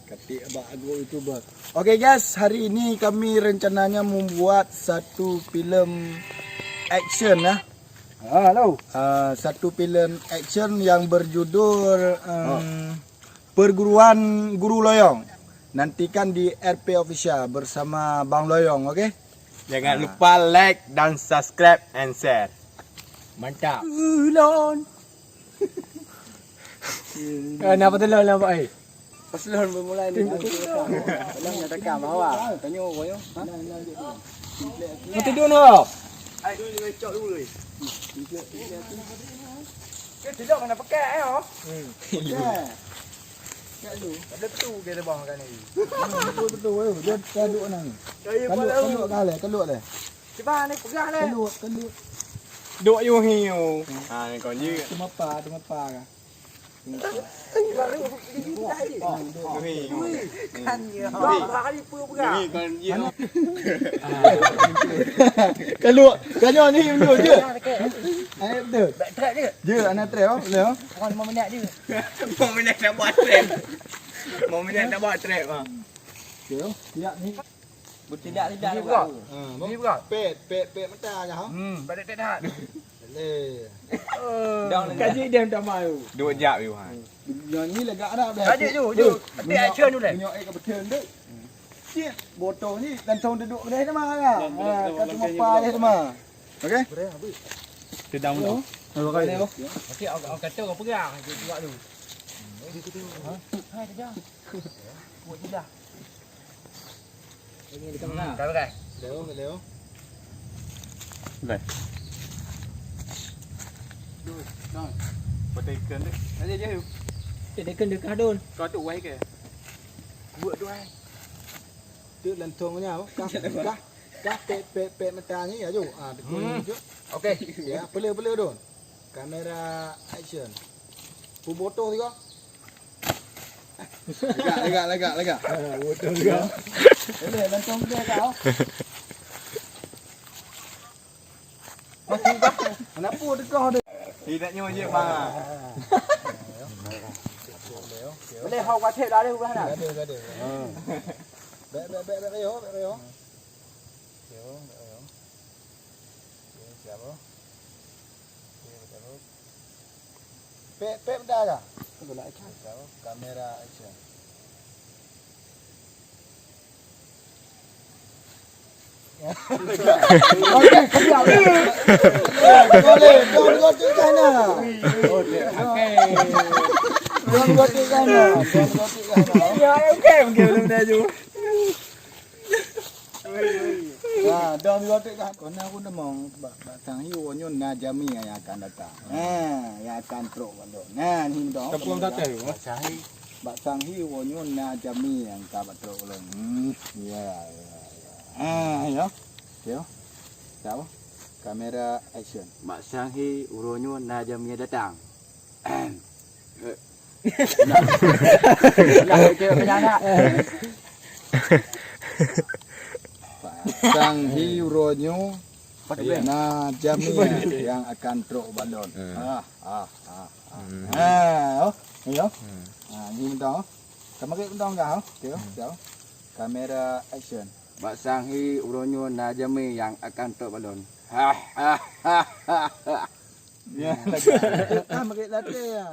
Ketik abang Agung YouTuber. Oke guys, hari ini kami rencananya membuat satu filem action ya. Halo. Satu filem action yang berjudul Perguruan Guru Loyong. Nantikan di RP Official bersama Bang Loyong, oke? Jangan lupa like dan subscribe and share. Mantap. Ulon. Kenapa tu lah pak ai? Paslon bermula ni. Dalam nyatakan bahawa tanya koyo. Mau tidur no? Ai dulu ngecok dulu. Tidur kena pakai oh. Ada tu kita bang kan ni. Betul. Dia kaduk nang. Kalut le. Cuba ni pegang ni. Kalut. Duk yu hiu. Ha ni còn như Cuma pa ka. Kan dia. Bakal ni pu pegang. Ni còn như Kalut ni dulu je. Ai betul. Back track dia. Je anak trail boleh oh. Orang 5 minit je. mau minat nak buat trap. Mau minat nak buat trap ah. Okey. Siap ni. Bertindak tidak Ni juga. Ni bukan. Pet mata nya ha. Balik tak dah. Boleh. Kaji dia minta malu. Duk jap you ha. Yang ni legak dah. Kaji tu. Dia action tu dah. Punya air ke betul tu. Cik, botol ni langsung duduk kedai sama kan. Kan cuma pa je sama. Okey? Sedang tu. Okey, orang kata orang pegang je buat tu. Hai dah dah. Buat je dah. Ini dekat mana? Dah pakai. Leo. Baik. Petikan dia. Ada je. Dia kena dekat adun. Kau tu wai ke? Buat tu ai. Tu langsung nya apa? Kah pet mata ni ajo. Dekun je. Okey. Ya, pelur tu. Kamera action. Pu botol tu kau. Lega. Botol juga. Boleh langsung dia kau. Kenapa dekah dia? Tidak nyawa je bang. Boleh hau kat dah dia bukan nak. Ada. Baik yo. Siap oh. Pet dah dah. Tunggu nak action. Kamera action. Okey, siap. Boleh, jangan tu sana. Okey. Jangan tu sana. Ya, okey mungkin belum dah ju. Dalam waktu kan. Kena aku dah mau batang hiu nyun na jami yang akan datang. Yang akan teruk balon. Ni dah. Tepung datang tu. Batang hiu nyun na jami yang akan teruk balon. Ya. Ya. Siapa? Kamera action. Mak Sanghi uronyo na jamnya datang. Nak ke penyanyi. Batang hiu ronyo na jami yang akan teruk balon. Ya. Ni dah. Kamu ke dah enggak? Okey, siap. Kamera action. Mak Sanghi uronyo na jami yang akan tok balon. Ya, makin latih ya.